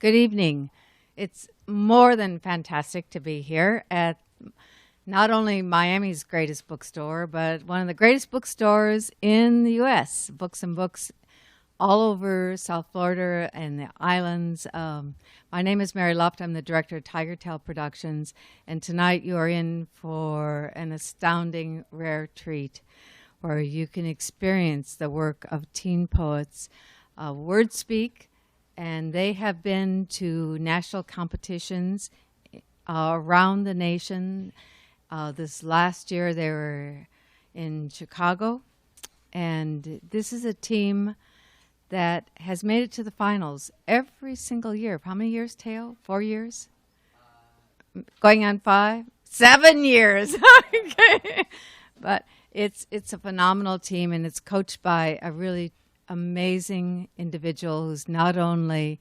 Good evening. It's more than fantastic to be here at not only Miami's greatest bookstore, but one of the greatest bookstores in the U.S. Books and books all over South Florida and the islands. My name is Mary Luft. I'm the director of Tigertail Productions, and tonight you are in for an astounding, rare treat where you can experience the work of teen poets, WordSpeak, and they have been to national competitions around the nation. This last year they were in Chicago, and this is a team that has made it to the finals every single year. How many years, Teo? 4 years? Going on 5? 7 years. Okay. But it's a phenomenal team, and it's coached by a really amazing individual who's not only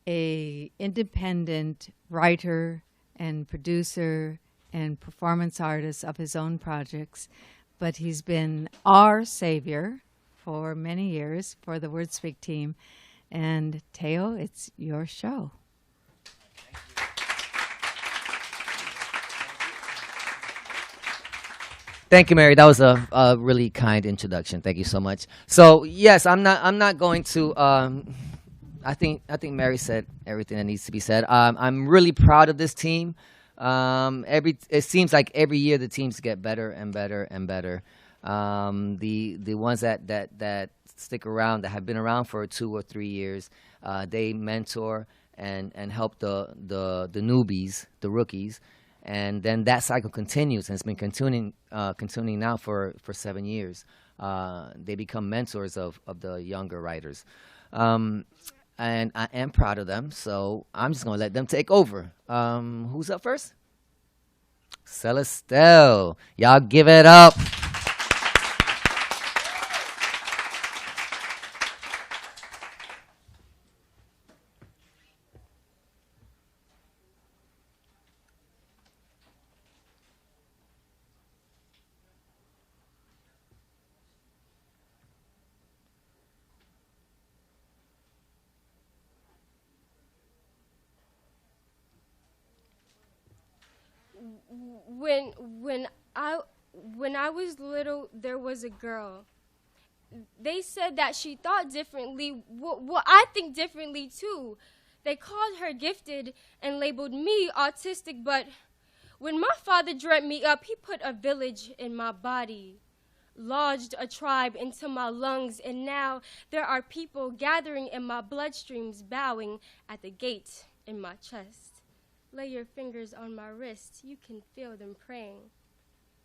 a independent writer and producer and performance artist of his own projects, but he's been our savior for many years for the WordSpeak team. And Teo, it's your show. Thank you, Mary. That was a really kind introduction. Thank you so much. So yes, I'm not going to. I think Mary said everything that needs to be said. I'm really proud of this team. It seems like every year the teams get better and better and better. The ones that stick around, that have been around for 2 or 3 years, they mentor and help the newbies, the rookies. And then that cycle continues, and it's been continuing now for 7 years. They become mentors of the younger writers. And I am proud of them, so I'm just going to let them take over. Who's up first? Celestel. Y'all give it up. When I was little, there was a girl. They said that she thought differently. Well, I think differently too. They called her gifted and labeled me autistic, but when my father dreamt me up, he put a village in my body, lodged a tribe into my lungs, and now there are people gathering in my bloodstreams, bowing at the gate in my chest. Lay your fingers on my wrist, you can feel them praying.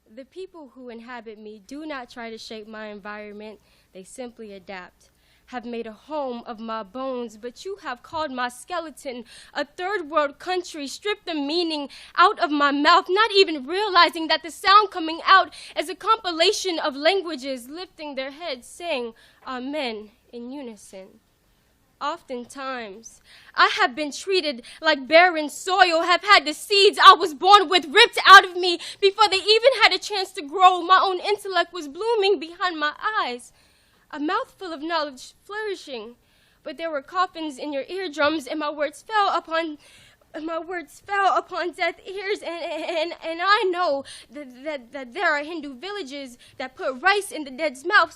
The people who inhabit me do not try to shape my environment, they simply adapt. Have made a home of my bones, but you have called my skeleton a third world country, stripped the meaning out of my mouth, not even realizing that the sound coming out is a compilation of languages lifting their heads, saying amen in unison. Oftentimes, I have been treated like barren soil, have had the seeds I was born with ripped out of me before they even had a chance to grow. My own intellect was blooming behind my eyes, a mouthful of knowledge flourishing. But there were coffins in your eardrums, and my words fell upon deaf ears, and I know that there are Hindu villages that put rice in the dead's mouth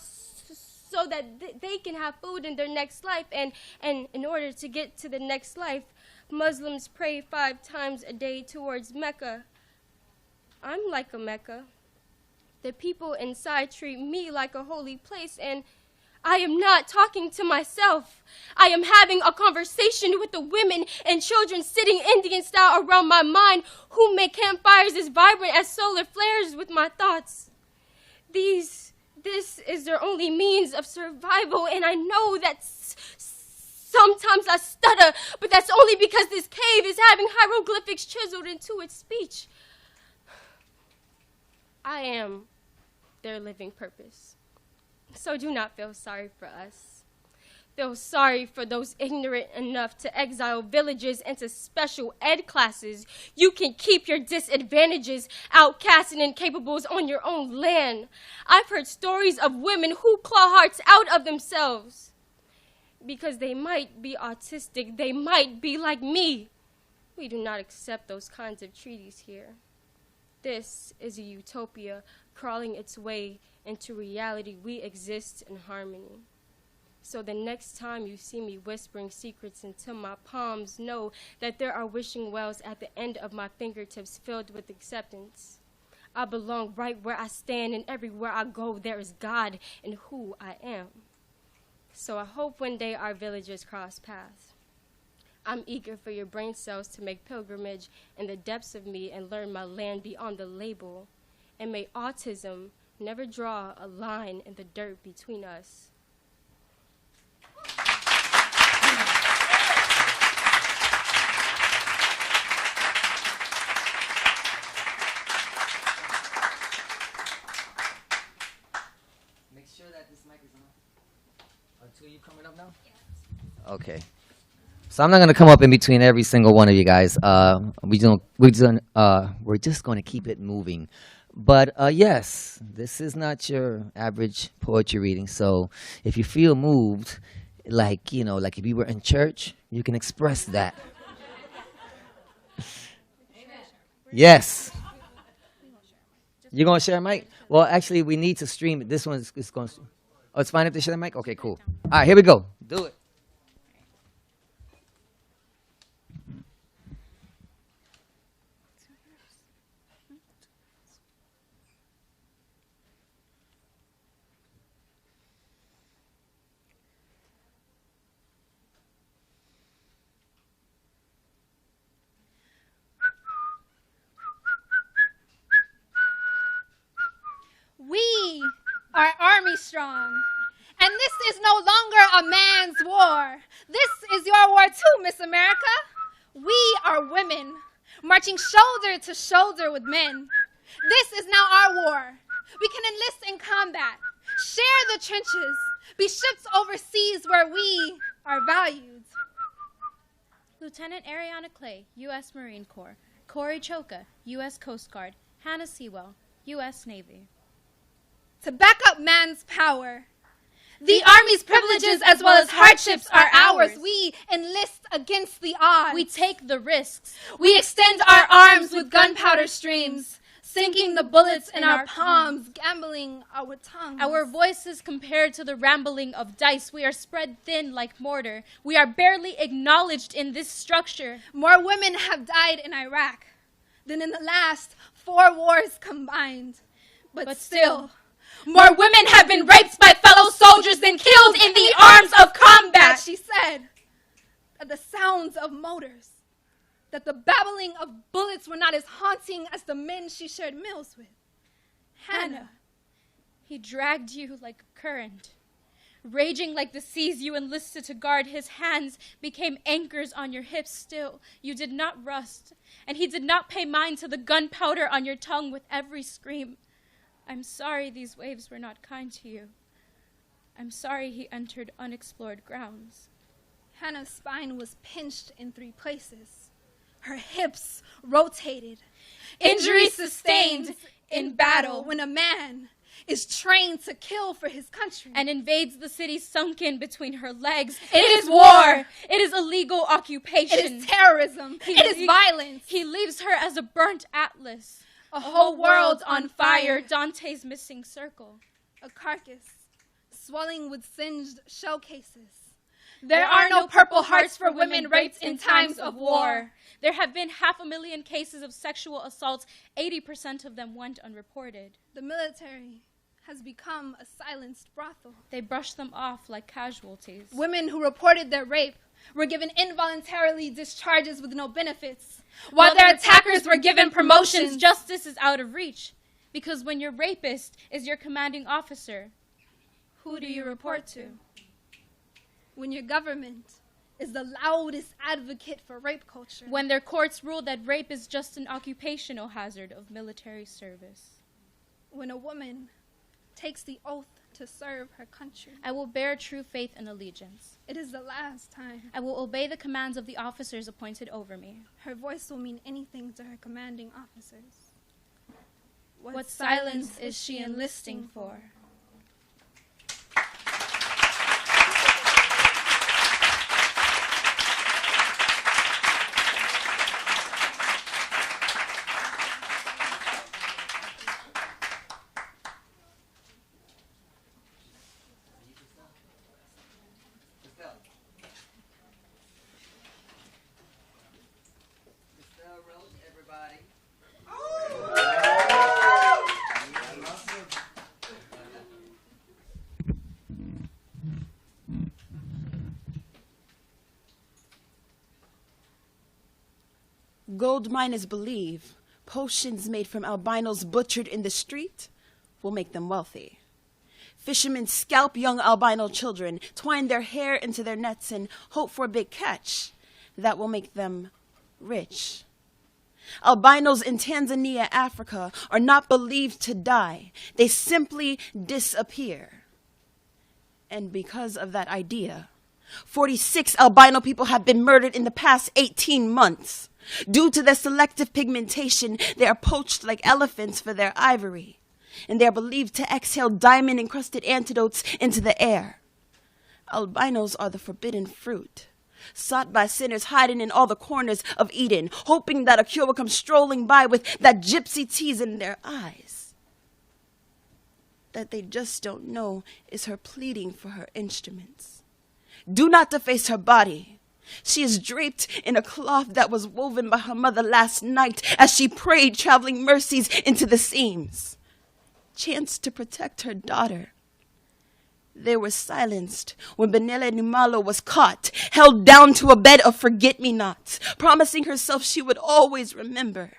so that they can have food in their next life. And in order to get to the next life, Muslims pray 5 times a day towards Mecca. I'm like a Mecca. The people inside treat me like a holy place, and I am not talking to myself. I am having a conversation with the women and children sitting Indian style around my mind who make campfires as vibrant as solar flares with my thoughts. This is their only means of survival, and I know that sometimes I stutter, but that's only because this cave is having hieroglyphics chiseled into its speech. I am their living purpose. So do not feel sorry for us. Feel sorry for those ignorant enough to exile villages into special ed classes. You can keep your disadvantages, outcasts and incapables on your own land. I've heard stories of women who claw hearts out of themselves. because they might be autistic, they might be like me. We do not accept those kinds of treaties here. This is a utopia crawling its way into reality. We exist in harmony. So the next time you see me whispering secrets into my palms, know that there are wishing wells at the end of my fingertips filled with acceptance. I belong right where I stand, and everywhere I go there is God in who I am. So I hope one day our villages cross paths. I'm eager for your brain cells to make pilgrimage in the depths of me and learn my land beyond the label. And may autism never draw a line in the dirt between us. Make sure that this mic is on. Are two of you coming up now? Yeah. Okay. So I'm not gonna come up in between every single one of you guys. We're just gonna keep it moving. But yes, this is not your average poetry reading. So if you feel moved, like if you were in church, you can express that. Yes. You're gonna share a mic? Well, actually, we need to stream it. This one is going. Oh, it's fine if they share the mic. Okay, cool. All right, here we go. Do it. We are army strong, and this is no longer a man's war. This is your war too, Miss America. We are women, marching shoulder to shoulder with men. This is now our war. We can enlist in combat, share the trenches, be shipped overseas where we are valued. Lieutenant Ariana Clay, U.S. Marine Corps. Corey Choka, U.S. Coast Guard. Hannah Sewell, U.S. Navy. To back up man's power, the Army's privileges as well as hardships are ours. We enlist against the odds. We take the risks. We extend our arms with gunpowder streams, sinking the bullets in our palms, gambling our tongues. Our voices compared to the rambling of dice. We are spread thin like mortar. We are barely acknowledged in this structure. More women have died in Iraq than in the last 4 wars combined. But still, more women have been raped by fellow soldiers than killed in the arms of combat. She said that the sounds of motors, that the babbling of bullets were not as haunting as the men she shared meals with. Hannah. He dragged you like a current. Raging like the seas you enlisted to guard, his hands became anchors on your hips still. You did not rust, and he did not pay mind to the gunpowder on your tongue with every scream. I'm sorry these waves were not kind to you. I'm sorry he entered unexplored grounds. Hannah's spine was pinched in 3 places. Her hips rotated. Injury sustained in battle when a man is trained to kill for his country and invades the city sunken between her legs. It is war. It is illegal occupation. It is terrorism. It is violence. He leaves her as a burnt atlas. A whole world on fire. Dante's missing circle. A carcass swelling with singed shell cases. There are no Purple Hearts for women raped in times of war. There have been 500,000 cases of sexual assaults. 80% of them went unreported. The military has become a silenced brothel. They brush them off like casualties. Women who reported their rape were given involuntarily discharges with no benefits, while their attackers were given promotions. Justice is out of reach, because when your rapist is your commanding officer, who do you report to? When your government is the loudest advocate for rape culture. When their courts rule that rape is just an occupational hazard of military service. When a woman takes the oath to serve her country. I will bear true faith and allegiance. It is the last time. I will obey the commands of the officers appointed over me. Her voice will mean anything to her commanding officers. What silence is she enlisting for? Gold miners believe potions made from albinos butchered in the street will make them wealthy. Fishermen scalp young albino children, twine their hair into their nets, and hope for a big catch that will make them rich. Albinos in Tanzania, Africa, are not believed to die. They simply disappear. And because of that idea, 46 albino people have been murdered in the past 18 months. Due to their selective pigmentation, they are poached like elephants for their ivory, and they are believed to exhale diamond-encrusted antidotes into the air. Albinos are the forbidden fruit, sought by sinners hiding in all the corners of Eden, hoping that a cure will come strolling by with that gypsy tease in their eyes. That they just don't know is her pleading for her instruments. Do not deface her body. She is draped in a cloth that was woven by her mother last night as she prayed, traveling mercies into the seams. Chance to protect her daughter. They were silenced when Benele Numalo was caught, held down to a bed of forget-me-nots, promising herself she would always remember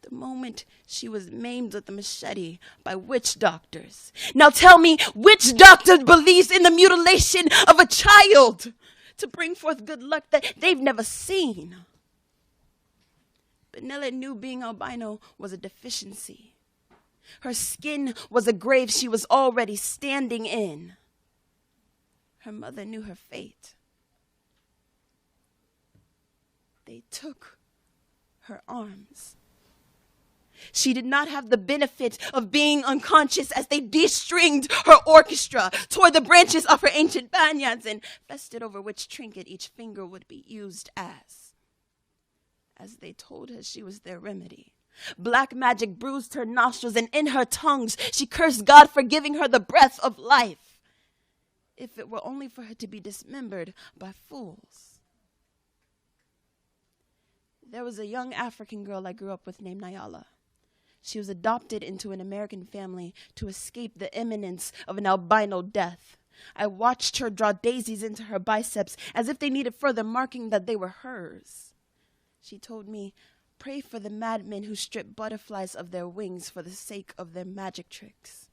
the moment she was maimed with a machete by witch doctors. Now tell me, which doctor believes in the mutilation of a child to bring forth good luck that they've never seen? Benele knew being albino was a deficiency. Her skin was a grave she was already standing in. Her mother knew her fate. They took her arms. She did not have the benefit of being unconscious as they de-stringed her orchestra, tore the branches off her ancient banyans, and fested over which trinket each finger would be used as they told her she was their remedy. Black magic bruised her nostrils, and in her tongues she cursed God for giving her the breath of life, if it were only for her to be dismembered by fools. There was a young African girl I grew up with named Nyala. She was adopted into an American family to escape the imminence of an albino death. I watched her draw daisies into her biceps as if they needed further marking that they were hers. She told me, "Pray for the madmen who strip butterflies of their wings for the sake of their magic tricks."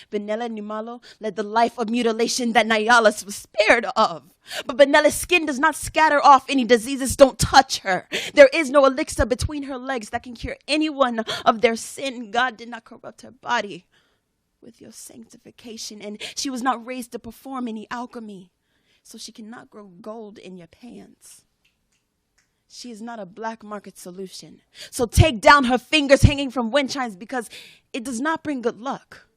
Benele Numalo led the life of mutilation that Nyala was spared of. But Benele's skin does not scatter off any diseases. Don't touch her. There is no elixir between her legs that can cure anyone of their sin. God did not corrupt her body with your sanctification, and she was not raised to perform any alchemy, so she cannot grow gold in your pants. She is not a black market solution. So take down her fingers hanging from wind chimes, because it does not bring good luck.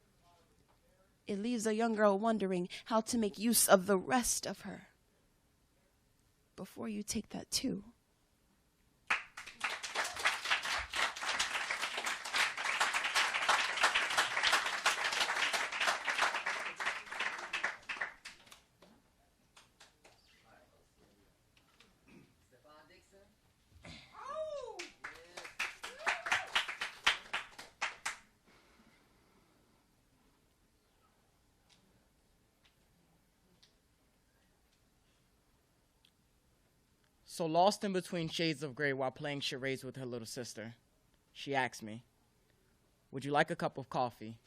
It leaves a young girl wondering how to make use of the rest of her before you take that too. So lost in between shades of gray while playing charades with her little sister, she asked me, "Would you like a cup of coffee?"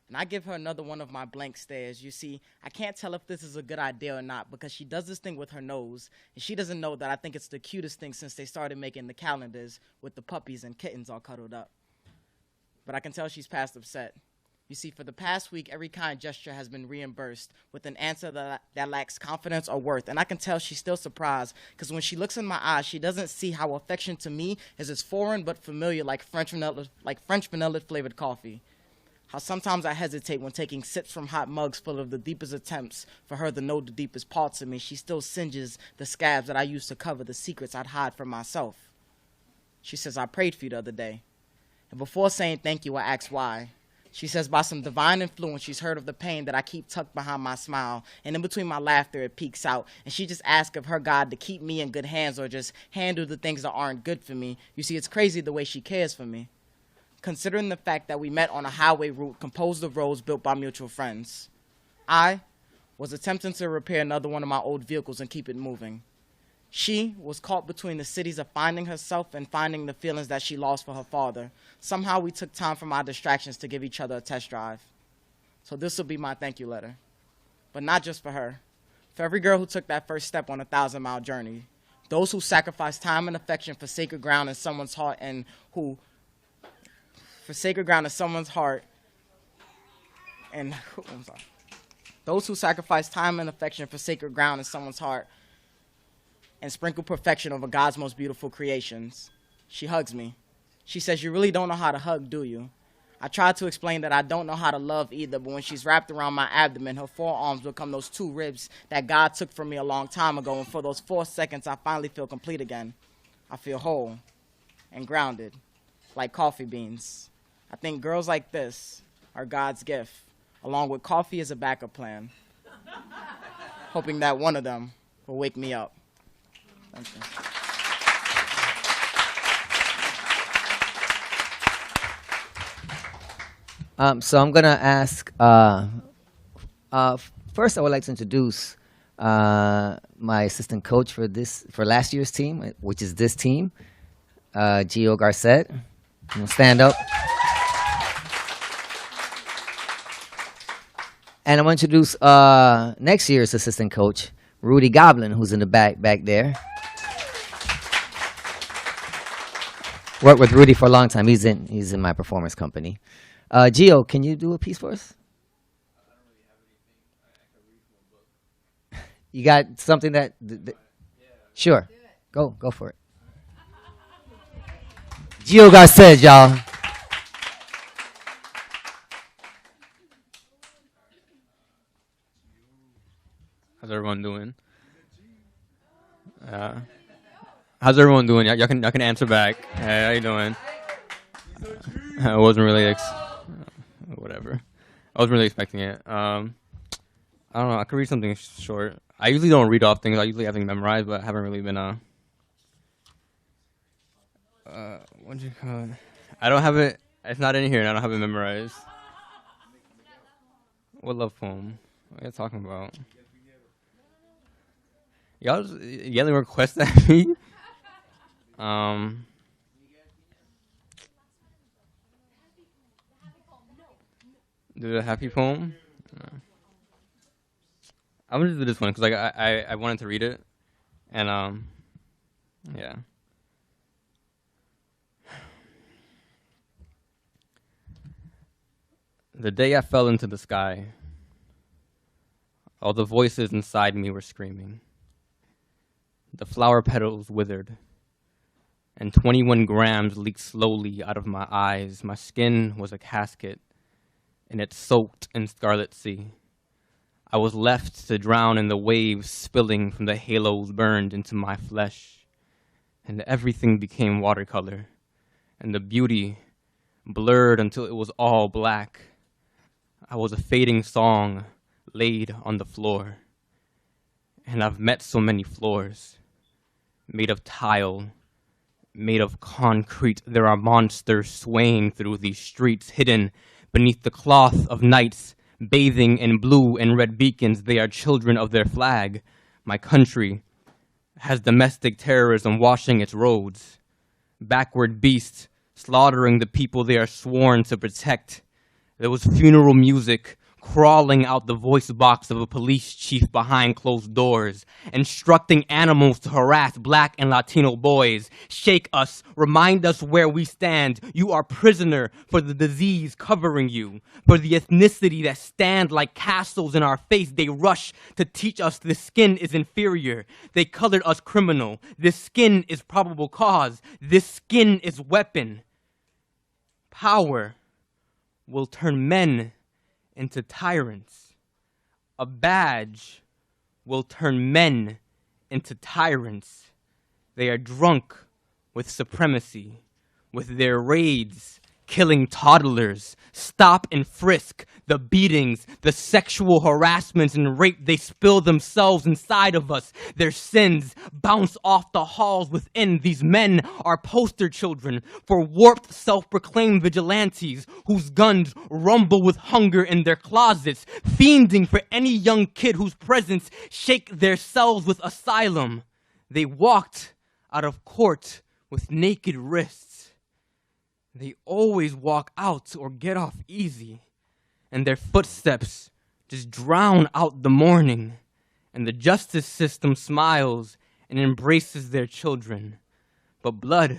And I give her another one of my blank stares. You see, I can't tell if this is a good idea or not, because she does this thing with her nose, and she doesn't know that I think it's the cutest thing since they started making the calendars with the puppies and kittens all cuddled up. But I can tell she's past upset. You see, for the past week, every kind gesture has been reimbursed with an answer that lacks confidence or worth. And I can tell she's still surprised, because when she looks in my eyes, she doesn't see how affection to me is as foreign but familiar like French vanilla flavored coffee. How sometimes I hesitate when taking sips from hot mugs full of the deepest attempts for her to know the deepest parts of me. She still singes the scabs that I used to cover the secrets I'd hide from myself. She says, "I prayed for you the other day." And before saying thank you, I ask why. She says by some divine influence, she's heard of the pain that I keep tucked behind my smile, and in between my laughter, it peeks out. And she just asks of her God to keep me in good hands or just handle the things that aren't good for me. You see, it's crazy the way she cares for me, considering the fact that we met on a highway route composed of roads built by mutual friends. I was attempting to repair another one of my old vehicles and keep it moving. She was caught between the cities of finding herself and finding the feelings that she lost for her father. Somehow we took time from our distractions to give each other a test drive. So this will be my thank you letter. But not just for her. For every girl who took that first step on a 1,000-mile journey. Those who sacrificed time and affection for sacred ground in someone's heart and who, for sacred ground in someone's heart, and, I'm sorry. Those who sacrifice time and affection for sacred ground in someone's heart and sprinkle perfection over God's most beautiful creations. She hugs me. She says, "You really don't know how to hug, do you?" I tried to explain that I don't know how to love either, but when she's wrapped around my abdomen, her forearms become those 2 ribs that God took from me a long time ago, and for those 4 seconds, I finally feel complete again. I feel whole and grounded, like coffee beans. I think girls like this are God's gift, along with coffee as a backup plan, hoping that one of them will wake me up. Thank you. So I'm gonna ask. First, I would like to introduce my assistant coach for last year's team, which is this team, Gio Garcet. Stand up. And I want to introduce next year's assistant coach, Rudy Goblin, who's in the back there. Worked with Rudy for a long time. He's in my performance company. Gio, can you do a piece for us? You got something that? Sure. Go for it. Gio Garcet, y'all. How's everyone doing? How's everyone doing? Y'all can answer back. Hey, how you doing? I wasn't really whatever. I wasn't really expecting it. I don't know. I could read something short. I usually don't read off things. I usually have things memorized, but I haven't really been what'd you call it? I don't have it. It's not in here, and I don't have it memorized. What love poem? What are you talking about? Y'all just yelling requests at me. Do the happy poem. I'm gonna do this one because like I wanted to read it, and yeah. The day I fell into the sky, all the voices inside me were screaming. The flower petals withered, and 21 grams leaked slowly out of my eyes. My skin was a casket, and it soaked in scarlet sea. I was left to drown in the waves spilling from the halos burned into my flesh, and everything became watercolor, and the beauty blurred until it was all black. I was a fading song laid on the floor, and I've met so many floors, made of tile, made of concrete. There are monsters swaying through these streets, hidden beneath the cloth of nights, bathing in blue and red beacons. They are children of their flag. My country has domestic terrorism washing its roads, backward beasts slaughtering the people they are sworn to protect. There was funeral music crawling out the voice box of a police chief behind closed doors, instructing animals to harass black and Latino boys. Shake us, remind us where we stand. You are prisoner for the disease covering you, for the ethnicity that stand like castles in our face. They rush to teach us this skin is inferior. They colored us criminal. This skin is probable cause. This skin is weapon. Power will turn men into tyrants. A badge will turn men into tyrants. They are drunk with supremacy, with their raids, killing toddlers. Stop and frisk, the beatings, the sexual harassments and rape. They spill themselves inside of us. Their sins bounce off the halls within. These men are poster children for warped, self-proclaimed vigilantes whose guns rumble with hunger in their closets, fiending for any young kid whose presence shake their cells with asylum. They walked out of court with naked wrists. They always walk out or get off easy, and their footsteps just drown out the morning, and the justice system smiles and embraces their children. But blood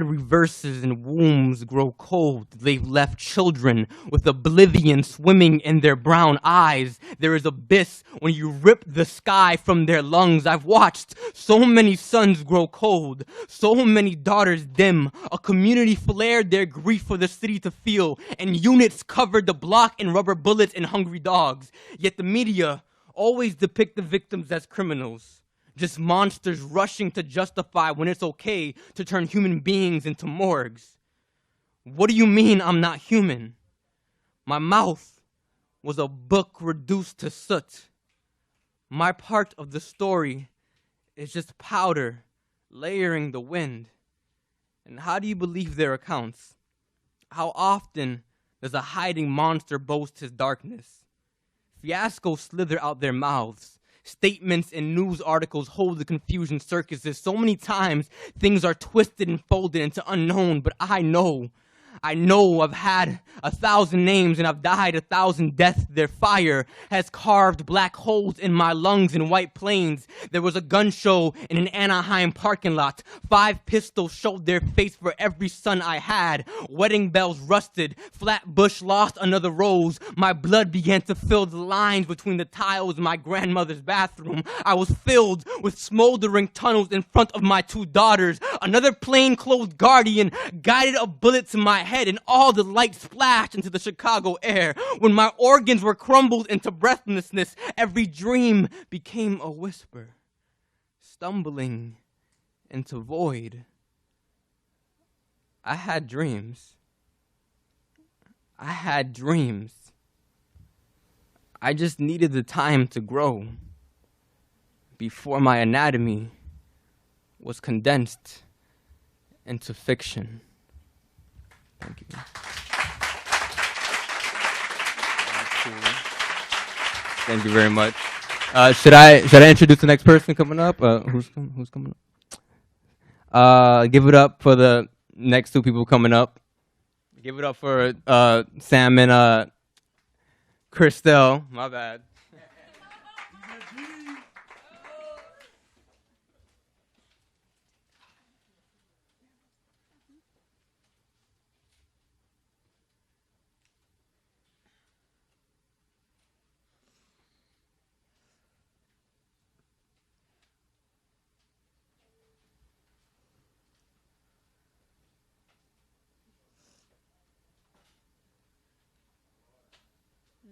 reverses and wombs grow cold. They've left children with oblivion swimming in their brown eyes. There is abyss when you rip the sky from their lungs. I've watched so many sons grow cold, so many daughters dim. A community flared their grief for the city to feel, and units covered the block in rubber bullets and hungry dogs. Yet the media always depict the victims as criminals. Just monsters rushing to justify when it's okay to turn human beings into morgues. What do you mean I'm not human? My mouth was a book reduced to soot. My part of the story is just powder layering the wind. And how do you believe their accounts? How often does a hiding monster boast his darkness? Fiascos slither out their mouths. Statements and news articles hold the confusion circuses. So many times things are twisted and folded into unknown, but I know I've had 1,000 names and I've died 1,000 deaths. Their fire has carved black holes in my lungs in White Plains. There was a gun show in an Anaheim parking lot. 5 pistols showed their face for every son I had. Wedding bells rusted. Flatbush lost another rose. My blood began to fill the lines between the tiles in my grandmother's bathroom. I was filled with smoldering tunnels in front of my 2 daughters. Another plainclothes guardian guided a bullet to my head, and all the light splashed into the Chicago air. When my organs were crumbled into breathlessness, every dream became a whisper, stumbling into void. I had dreams. I just needed the time to grow before my anatomy was condensed into fiction. Thank you. Thank you very much. Should I introduce the next person coming up? Who's coming up? Give it up for the next 2 people coming up. Give it up for Sam and Christelle. My bad.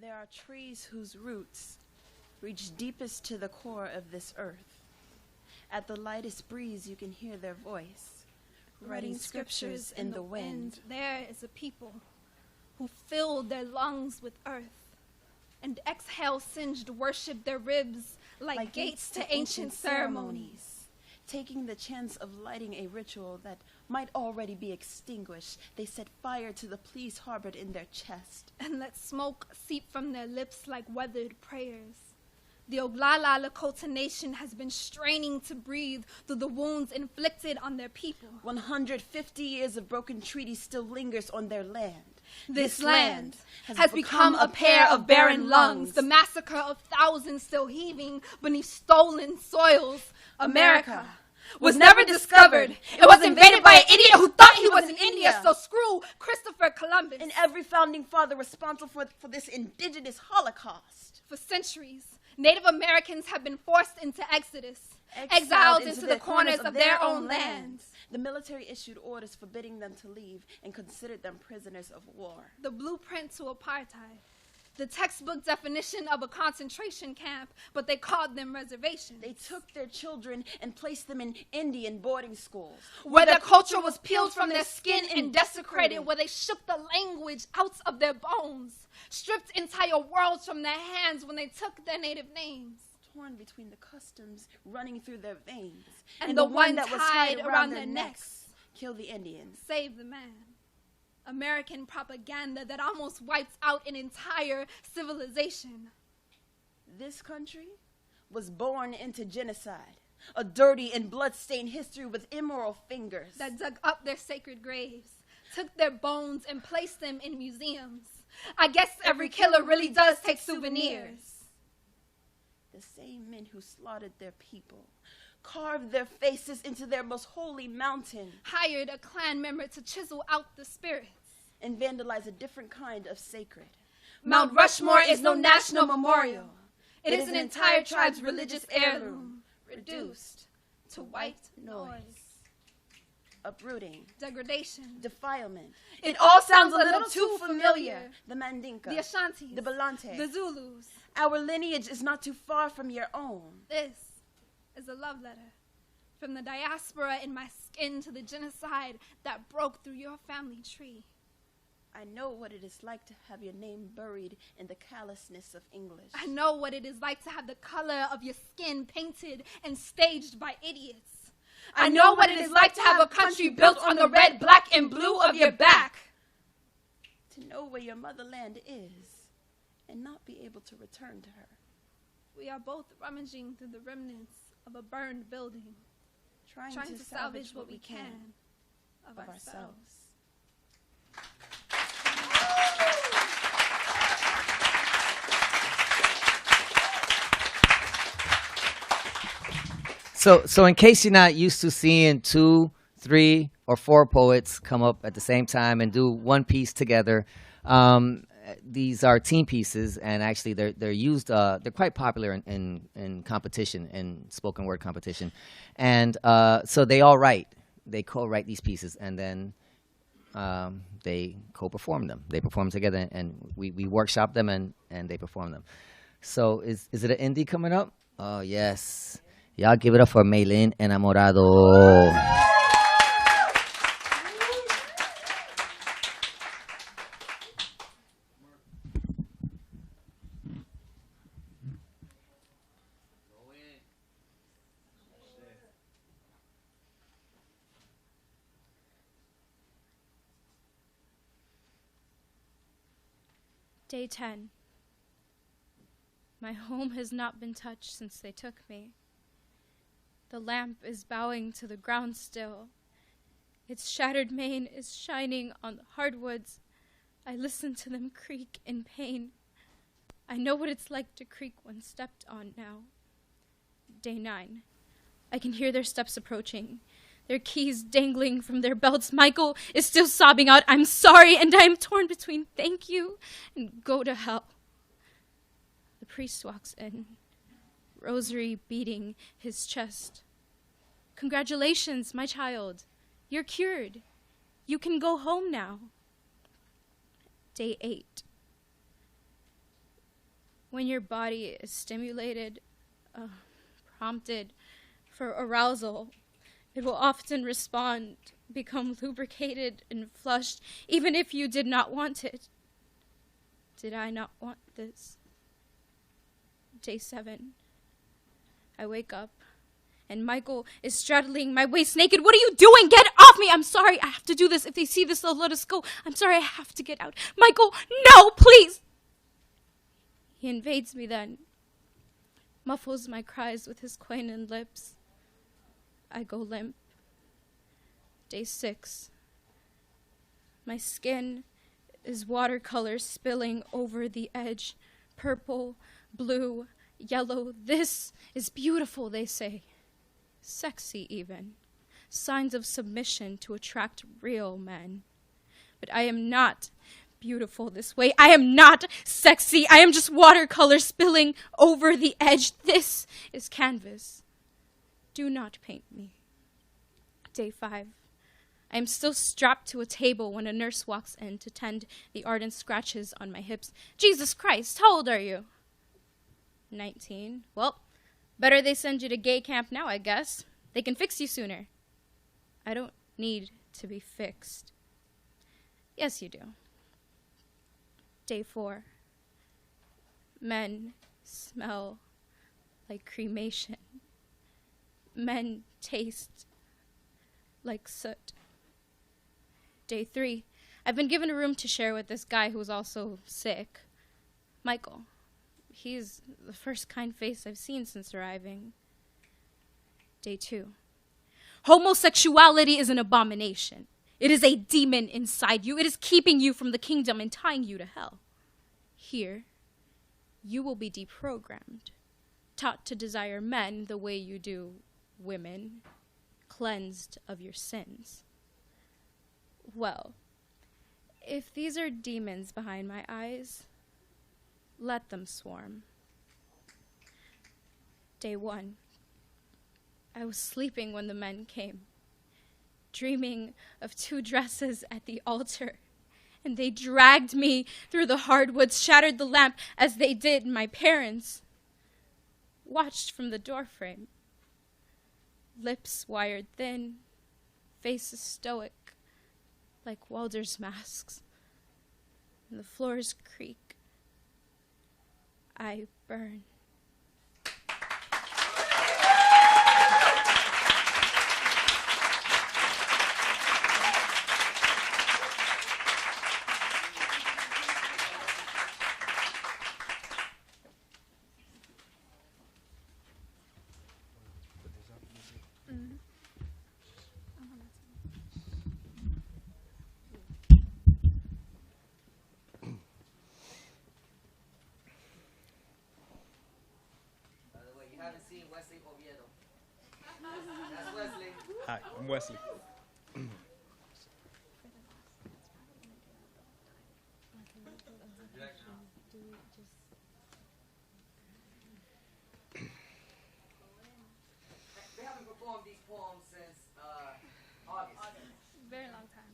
There are trees whose roots reach deepest to the core of this earth. At the lightest breeze, you can hear their voice, writing scriptures in the wind. There is a people who filled their lungs with earth, and exhale singed worship their ribs like gates to ancient ceremonies. Taking the chance of lighting a ritual that might already be extinguished, they set fire to the pleas harbored in their chest. And let smoke seep from their lips like weathered prayers. The Oglala Lakota Nation has been straining to breathe through the wounds inflicted on their people. 150 years of broken treaties still lingers on their land. This land has become a pair of barren lungs, the massacre of thousands still heaving beneath stolen soils. America was never discovered. It was invaded by an idiot who thought he was in India, so screw Christopher Columbus. And every founding father responsible for this indigenous Holocaust. For centuries, Native Americans have been forced into exodus, exiled into the corners of their own lands. The military issued orders forbidding them to leave and considered them prisoners of war. The blueprint to apartheid. The textbook definition of a concentration camp, but they called them reservations. They took their children and placed them in Indian boarding schools, where their culture was peeled from their skin and desecrated, where they shook the language out of their bones, stripped entire worlds from their hands when they took their native names. Torn between the customs running through their veins and the one that was tied around their necks. Kill the Indians. Save the man. American propaganda that almost wipes out an entire civilization. This country was born into genocide. a dirty and blood-stained history with immoral fingers. That dug up their sacred graves, took their bones and placed them in museums. I guess every killer really does take souvenirs. The same men who slaughtered their people, carved their faces into their most holy mountain, hired a clan member to chisel out the spirits, and vandalize a different kind of sacred. Mount Rushmore is no national memorial. It is an entire tribe's religious heirloom, reduced to white noise. Uprooting, degradation, defilement. It all sounds a little too familiar. The Mandinka, the Ashantis, the Belante, the Zulus. Our lineage is not too far from your own. This is a love letter from the diaspora in my skin to the genocide that broke through your family tree. I know what it is like to have your name buried in the callousness of English. I know what it is like to have the color of your skin painted and staged by idiots. I know what it is like to have a country built on the red, black, and blue of your back. To know where your motherland is and not be able to return to her. We are both rummaging through the remnants of a burned building, trying to salvage what we can of ourselves. So in case you're not used to seeing 2, 3, or 4 poets come up at the same time and do one piece together, these are team pieces, and actually they're used. They're quite popular in competition, in spoken word competition, and so they all write. They co-write these pieces, and then they co-perform them. They perform together, and we workshop them, and they perform them. So is it an indie coming up? Oh yes. Y'all give it up for Maylin Enamorado. Day 10. My home has not been touched since they took me. The lamp is bowing to the ground still. Its shattered mane is shining on the hardwoods. I listen to them creak in pain. I know what it's like to creak when stepped on now. Day 9. I can hear their steps approaching, their keys dangling from their belts. Michael is still sobbing out, "I'm sorry," and I am torn between thank you and go to hell. The priest walks in, rosary beating his chest. "Congratulations, my child. You're cured. You can go home now." Day 8. When your body is stimulated, prompted for arousal, it will often respond, become lubricated and flushed, even if you did not want it. Did I not want this? Day 7. I wake up, and Michael is straddling my waist naked. "What are you doing? Get off me! I'm sorry, I have to do this. If they see this, they'll let us go. I'm sorry, I have to get out. Michael, no, please!" He invades me then, muffles my cries with his quaint lips. I go limp. Day 6. My skin is watercolor spilling over the edge, purple, blue, yellow. This is beautiful, they say. Sexy, even. Signs of submission to attract real men. But I am not beautiful this way. I am not sexy. I am just watercolor spilling over the edge. This is canvas. Do not paint me. Day 5. I am still strapped to a table when a nurse walks in to tend the ardent scratches on my hips. "Jesus Christ, how old are you?" 19. "Well, better they send you to gay camp now, I guess. They can fix you sooner." "I don't need to be fixed." "Yes, you do." Day 4. Men smell like cremation. Men taste like soot. Day 3. I've been given a room to share with this guy who's also sick. Michael. He's the first kind face I've seen since arriving. Day 2. Homosexuality is an abomination. It is a demon inside you. It is keeping you from the kingdom and tying you to hell. Here, you will be deprogrammed, taught to desire men the way you do women, cleansed of your sins. Well, if these are demons behind my eyes, let them swarm. Day 1. I was sleeping when the men came, dreaming of 2 dresses at the altar, and they dragged me through the hardwoods, shattered the lamp as they did my parents, watched from the doorframe. Lips wired thin, faces stoic, like Walder's masks, and the floors creak. I burn. Hi, I'm Wesley. They haven't performed these poems since August. Very long time.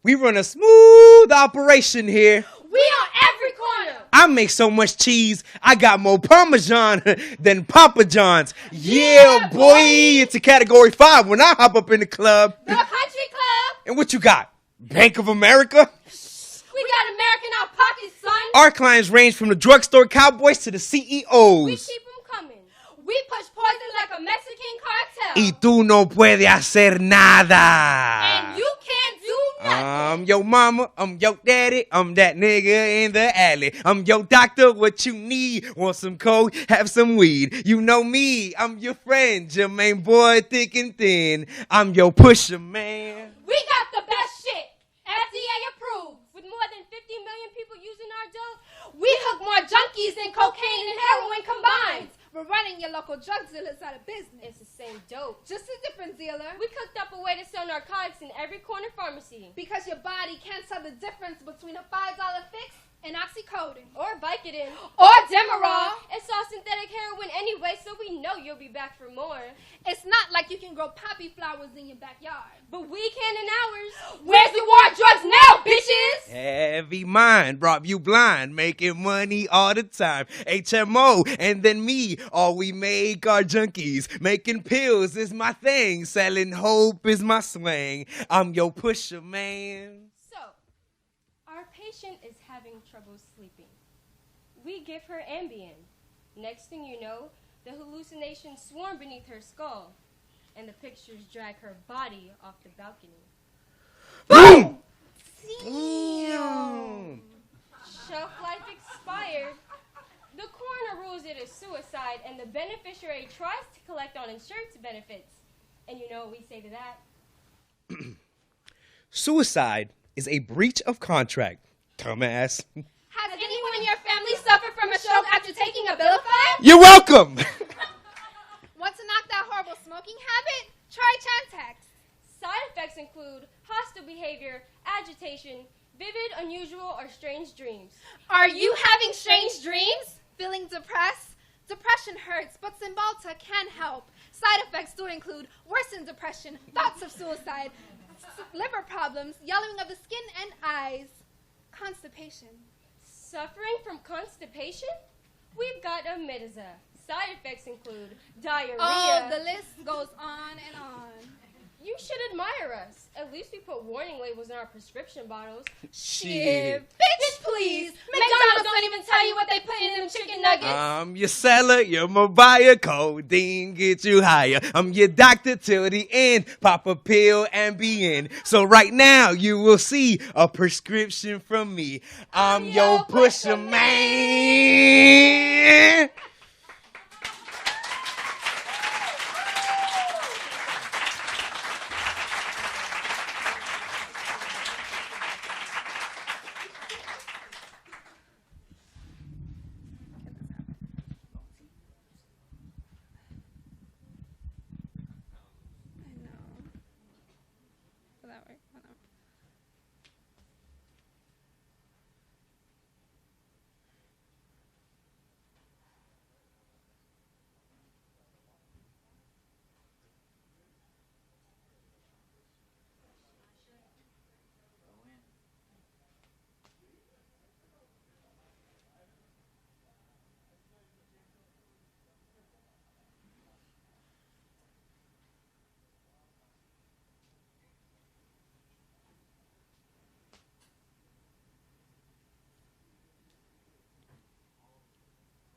We run a smooth operation here. We on every corner. I make so much cheese, I got more Parmesan than Papa John's. Yeah, boy, it's a category 5 when I hop up in the club. The country club. And what you got? Bank of America? We got America in our pockets, son. Our clients range from the drugstore cowboys to the CEOs. We keep them coming. We push poison like a Mexican cartel. Y tú no puedes hacer nada. And you can't do nothing. I'm your mama, I'm your daddy, I'm that nigga in the alley. I'm your doctor, what you need? Want some coke, have some weed. You know me, I'm your friend, Jermaine boy, thick and thin. I'm your pusher, man. We got the best shit. FDA approved. With more than 50 million people using our dope, we hook more junkies than cocaine and heroin combined. We're running your local drug dealers out of business. It's the same dope. Just a different dealer. We cooked up a way to sell narcotics in every corner pharmacy. Because your body can't tell the difference between a $5 fix and oxycodone. Or Vicodin. Or Demerol. It's all synthetic heroin anyway, so we know you'll be back for more. It's not like you can grow poppy flowers in your backyard. But we can in ours. Where's the war on drugs now, bitches? Heavy mind, brought you blind, making money all the time. HMO, and then me, all we make are junkies. Making pills is my thing, selling hope is my slang. I'm your pusher, man. So, our patient is having trouble sleeping. We give her Ambien. Next thing you know, the hallucinations swarm beneath her skull, and the pictures drag her body off the balcony. Boom! Damn. Shelf life expired. The coroner rules it as suicide, and the beneficiary tries to collect on insurance benefits. And you know what we say to that? Suicide is a breach of contract, dumbass. Has anyone in your family suffered from a stroke after taking Abilify? You're welcome! Want to knock that horrible smoking habit? Try Chantix. Side effects include hostile behavior, agitation, vivid, unusual, or strange dreams. Are you having strange dreams? Feeling depressed? Depression hurts, but Cymbalta can help. Side effects do include worsened depression, thoughts of suicide, liver problems, yellowing of the skin and eyes, constipation. Suffering from constipation? We've got Amidiza. Side effects include diarrhea. Oh, the list goes on and on. You should admire us. At least we put warning labels in our prescription bottles. Shit. Bitch, please. McDonald's don't even tell you what they put in them chicken nuggets. I'm your seller, you're my buyer, codeine get you higher. I'm your doctor till the end, pop a pill and be in. So right now you will see a prescription from me. I'm your pusher man.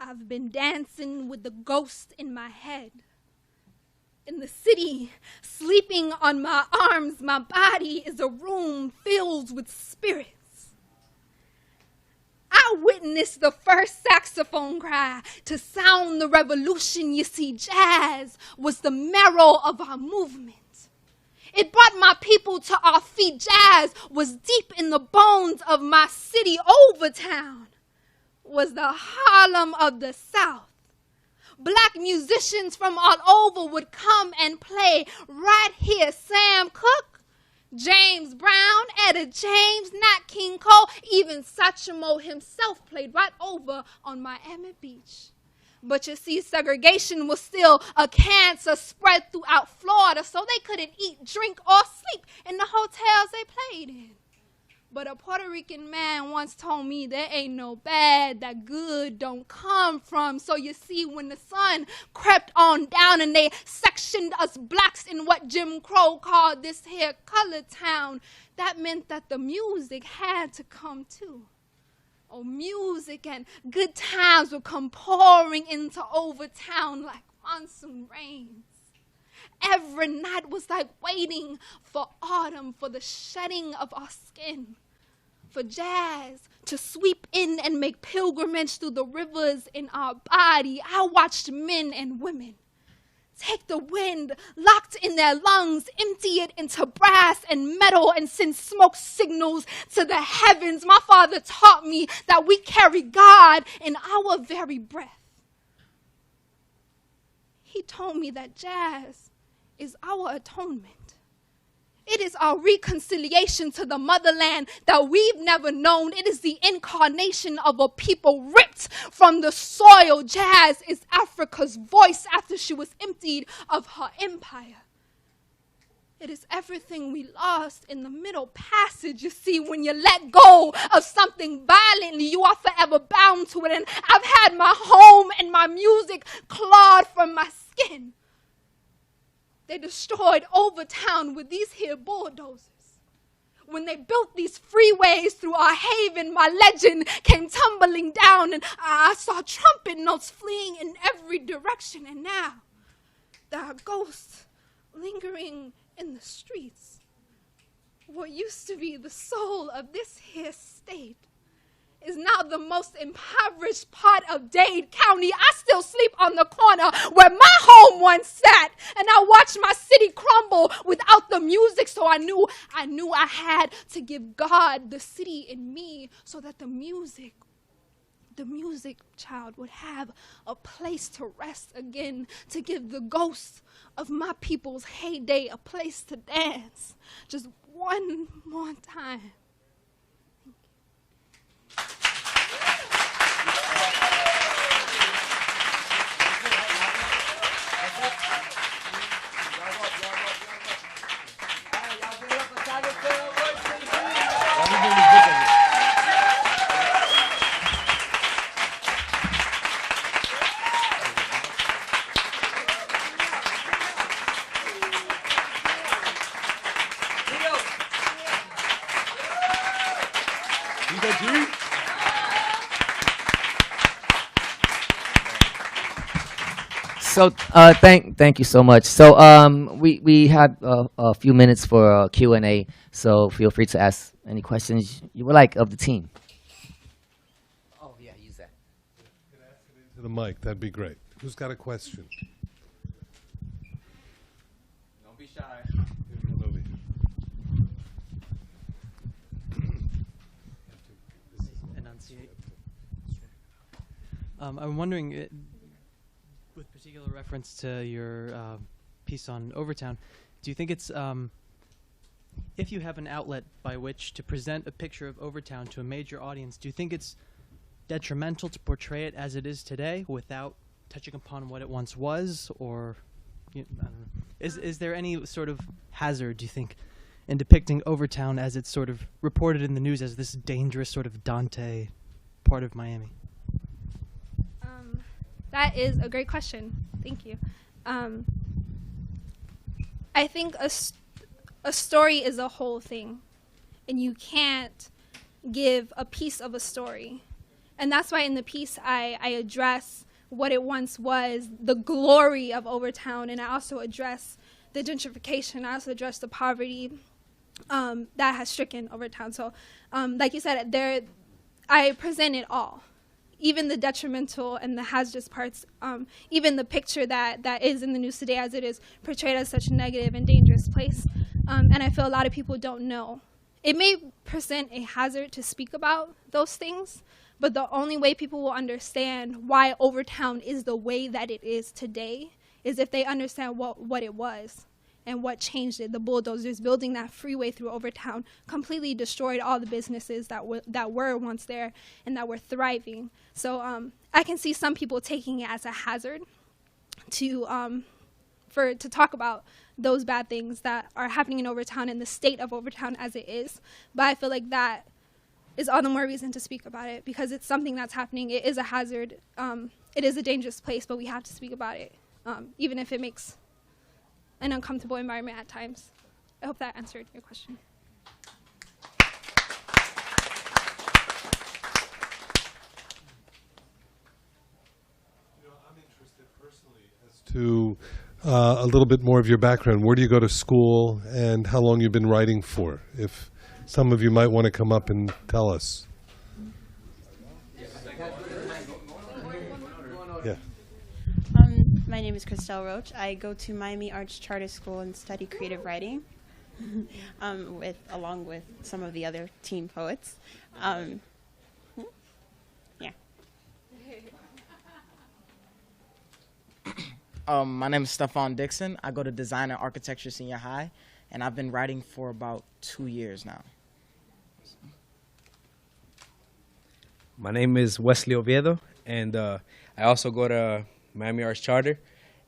I've been dancing with the ghost in my head. In the city, sleeping on my arms, my body is a room filled with spirits. I witnessed the first saxophone cry to sound the revolution. You see, jazz was the marrow of our movement. It brought my people to our feet. Jazz was deep in the bones of my city. Overtown was the Harlem of the South. Black musicians from all over would come and play right here. Sam Cooke, James Brown, Etta James, Nat King Cole, even Satchmo himself played right over on Miami Beach. But you see, segregation was still a cancer spread throughout Florida, so they couldn't eat, drink, or sleep in the hotels they played in. But a Puerto Rican man once told me there ain't no bad that good don't come from. So you see, when the sun crept on down and they sectioned us blacks in what Jim Crow called this here colored town, that meant that the music had to come too. Oh, music and good times would come pouring into Overtown like monsoon rains. Every night was like waiting for autumn, for the shedding of our skin, for jazz to sweep in and make pilgrimage through the rivers in our body. I watched men and women take the wind locked in their lungs, empty it into brass and metal, and send smoke signals to the heavens. My father taught me that we carry God in our very breath. He told me that jazz is our atonement. It is our reconciliation to the motherland that we've never known. It is the incarnation of a people ripped from the soil. Jazz is Africa's voice after she was emptied of her empire. It is everything we lost in the middle passage. You see, when you let go of something violently, you are forever bound to it. And I've had my home and my music clawed from my skin. They destroyed Overtown with these here bulldozers. When they built these freeways through our haven, my legend came tumbling down, and I saw trumpet notes fleeing in every direction. And now there are ghosts lingering in the streets. What used to be the soul of this here state is now the most impoverished part of Dade County. I still sleep on the corner where my home once sat, and I watched my city crumble without the music. So I knew I had to give God the city in me so that the music child would have a place to rest again, to give the ghosts of my people's heyday a place to dance just one more time. So thank you so much. So we have a few minutes for Q&A. So feel free to ask any questions you would like of the team. Oh yeah, use that. To the mic, that'd be great. Who's got a question? Don't be shy. Enunciate. I'm wondering, with particular reference to your piece on Overtown, do you think it's, if you have an outlet by which to present a picture of Overtown to a major audience, do you think it's detrimental to portray it as it is today without touching upon what it once was? Or, I don't know. Is there any sort of hazard, do you think, in depicting Overtown as it's sort of reported in the news as this dangerous sort of Dante part of Miami? That is a great question. Thank you. I think a story is a whole thing, and you can't give a piece of a story. And that's why in the piece I address what it once was, the glory of Overtown, and I also address the gentrification. I also address the poverty that has stricken Overtown. So like you said, I present it all. Even the detrimental and the hazardous parts, even the picture that is in the news today as it is portrayed as such a negative and dangerous place. And I feel a lot of people don't know. It may present a hazard to speak about those things, but the only way people will understand why Overtown is the way that it is today is if they understand what it was and what changed it. The bulldozers building that freeway through Overtown completely destroyed all the businesses that were once there and that were thriving. So I can see some people taking it as a hazard to talk about those bad things that are happening in Overtown and the state of Overtown as it is. But I feel like that is all the more reason to speak about it because it's something that's happening. It is a hazard. It is a dangerous place, but we have to speak about it, even if it makes an uncomfortable environment at times. I hope that answered your question. I'm interested personally as to a little bit more of your background. Where do you go to school and how long you've been writing for? If some of you might want to come up and tell us. Yeah. My name is Christelle Roach. I go to Miami Arts Charter School and study creative writing, along with some of the other teen poets. Yeah. My name is Stefan Dixon. I go to Design and Architecture Senior High, and I've been writing for about 2 years now. My name is Wesley Oviedo, and I also go to Miami Arts Charter.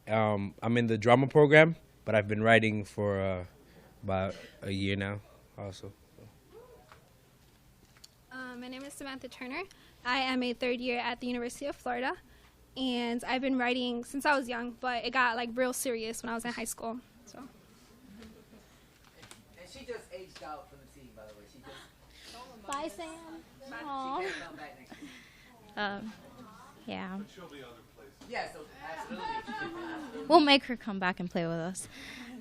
I'm in the drama program, but I've been writing for about a year now also. My name is Samantha Turner. I am a third year at the University of Florida, and I've been writing since I was young, but it got like real serious when I was in high school. So. And she just aged out from the team, by the way. She just. Bye, Sam. She can't come back next week. Yeah. Yeah, so absolutely. We'll make her come back and play with us.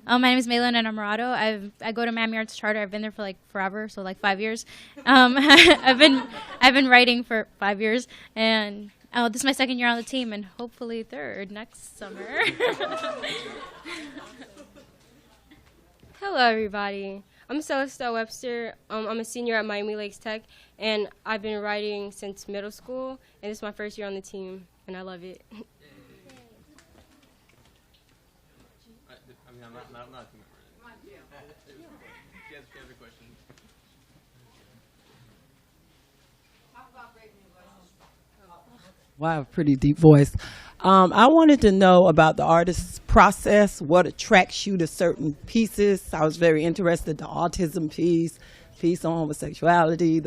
My name is Maylin Enamorado. I go to Miami Arts Charter. I've been there for like forever, so like 5 years. I've been writing for 5 years, and this is my second year on the team, and hopefully third next summer. Hello, everybody. I'm Celeste Webster. I'm a senior at Miami Lakes Tech, and I've been writing since middle school, and this is my first year on the team, and I love it. I'm not she has a question. Wow, I have a pretty deep voice. I wanted to know about the artist's process, what attracts you to certain pieces. I was very interested, the autism piece on homosexuality.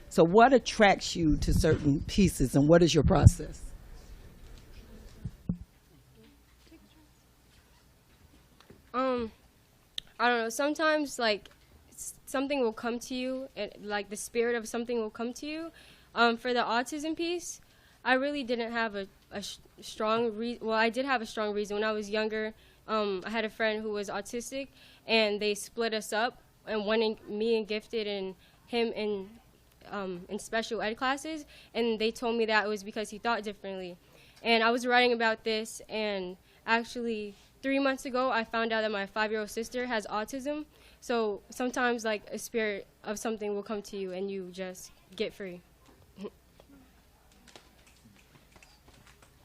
So what attracts you to certain pieces, and what is your process? I don't know. Sometimes, like, something will come to you, and like the spirit of something will come to you. For the autism piece, I really didn't have a I did have a strong reason. When I was younger, I had a friend who was autistic, and they split us up and wanted me in gifted and him in special ed classes, and they told me that it was because he thought differently. And I was writing about this, and actually 3 months ago, I found out that my 5-year-old sister has autism. So sometimes, like, a spirit of something will come to you, and you just get free.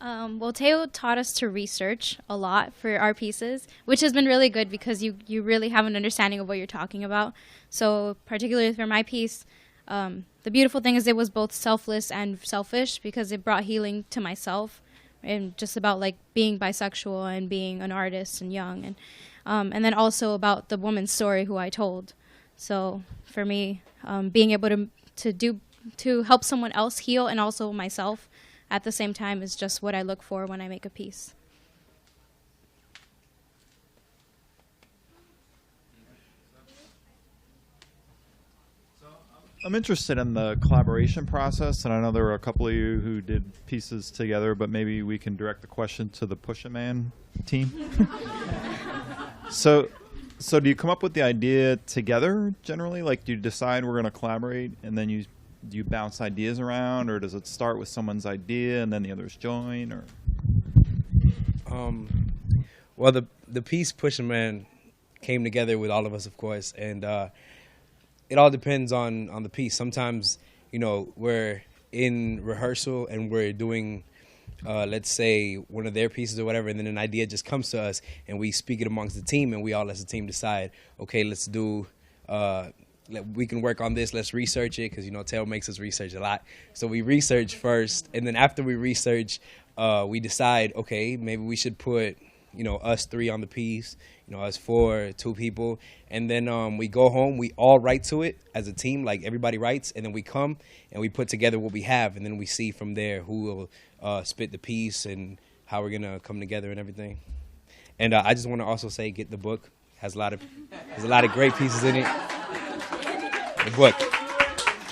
Well, Teo taught us to research a lot for our pieces, which has been really good because you really have an understanding of what you're talking about. So particularly for my piece, the beautiful thing is it was both selfless and selfish because it brought healing to myself and just about like being bisexual and being an artist and young and then also about the woman's story who I told. So for me, being able to help someone else heal and also myself at the same time is just what I look for when I make a piece. I'm interested in the collaboration process, and I know there were a couple of you who did pieces together, but maybe we can direct the question to the Push-A-Man team. So do you come up with the idea together generally? Like, do you decide we're going to collaborate, and then do you bounce ideas around, or does it start with someone's idea and then the others join? Or well, the piece Push-A-Man came together with all of us, of course, and it all depends on the piece. Sometimes, you know, we're in rehearsal and we're doing, let's say, one of their pieces or whatever, and then an idea just comes to us, and we speak it amongst the team, and we all as a team decide, okay, let's do, we can work on this, let's research it, because, you know, Tail makes us research a lot. So we research first, and then after we research, we decide, okay, maybe we should put, you know, us 3 on the piece, you know, us 4, 2 people, and then we go home, we all write to it as a team, like everybody writes, and then we come and we put together what we have, and then we see from there who will spit the piece and how we're gonna come together and everything. And I just want to also say, get the book. Has a lot of great pieces in it. The book.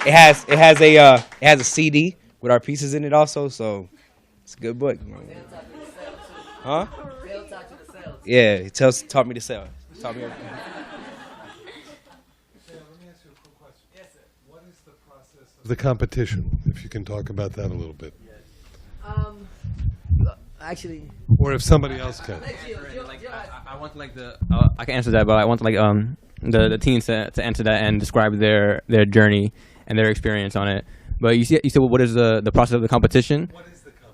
It has a CD with our pieces in it also, so it's a good book. Huh? Yeah, he taught me to sell. Taught me everything. The competition, if you can talk about that a little bit. Actually, or if somebody else can. I want like I can answer that, but I want like the teens to answer that and describe their journey and their experience on it. But you said what is the process of the competition? What is the competition?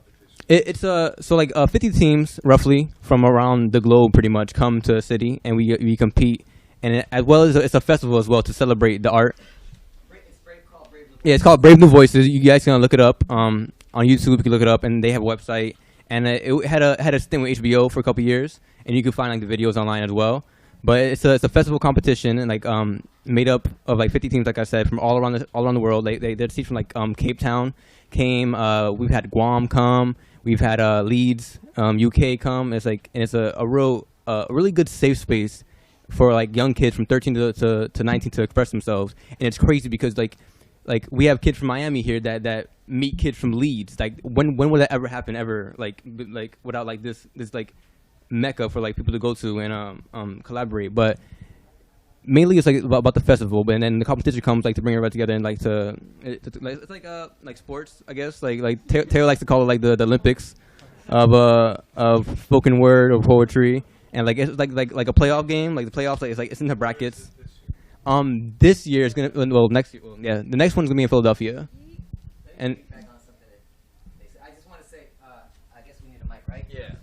It's so like 50 teams roughly from around the globe pretty much come to a city, and we compete, and as well as it's a festival as well to celebrate the art. Yeah, it's called Brave New Voices. You guys can look it up on YouTube. You can look it up, and they have a website. And it had a stint with HBO for a couple years, and you can find like the videos online as well. But it's a festival competition, and like made up of like 50 teams, like I said, from all around the world. They're teams from like Cape Town came. We've had Guam come. We've had Leeds, UK come. It's like, and it's a really good safe space for like young kids from 13 to 19 to express themselves. And it's crazy because like we have kids from Miami here that meet kids from Leeds. Like when will that ever happen ever? Like without like this like mecca for like people to go to and collaborate. But mainly it's like about the festival, and then the competition comes like to bring everybody together and like it's like sports, I guess. Like Taylor likes to call it like the Olympics of spoken word or poetry, and like it's like a playoff game. Like the playoffs, like it's in the brackets. This year is next year. Well, yeah, the next one's gonna be in Philadelphia. And I just want to say, I guess we need a mic, right? Yeah.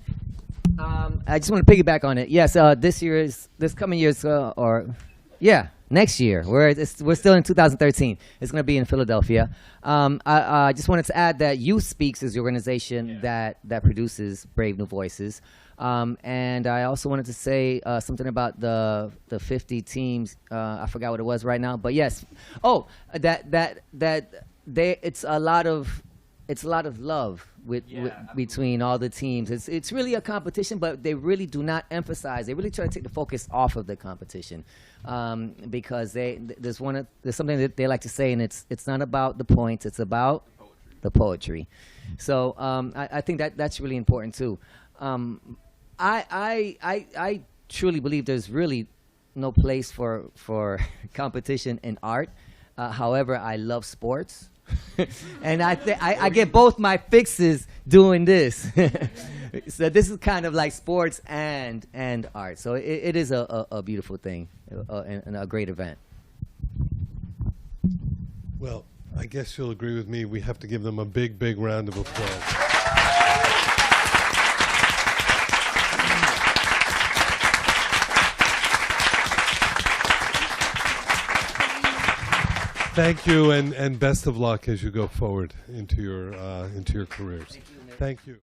I just want to piggyback on it. Yes, this coming year's next year. We're still in 2013. It's going to be in Philadelphia. I just wanted to add that Youth Speaks is the organization that produces Brave New Voices. And I also wanted to say something about the 50 teams. I forgot what it was right now, but yes. Oh, it's a lot of love between all the teams. It's really a competition, but they really do not emphasize. They really try to take the focus off of the competition, because there's something that they like to say, and it's not about the points. It's about the poetry. So I think that's really important too. I truly believe there's really no place for competition in art. However, I love sports. And I get both my fixes doing this. So this is kind of like sports and art. So it is a beautiful thing and a great event. Well, I guess you'll agree with me. We have to give them a big, big round of applause. Thank you, and best of luck as you go forward into your careers. Thank you.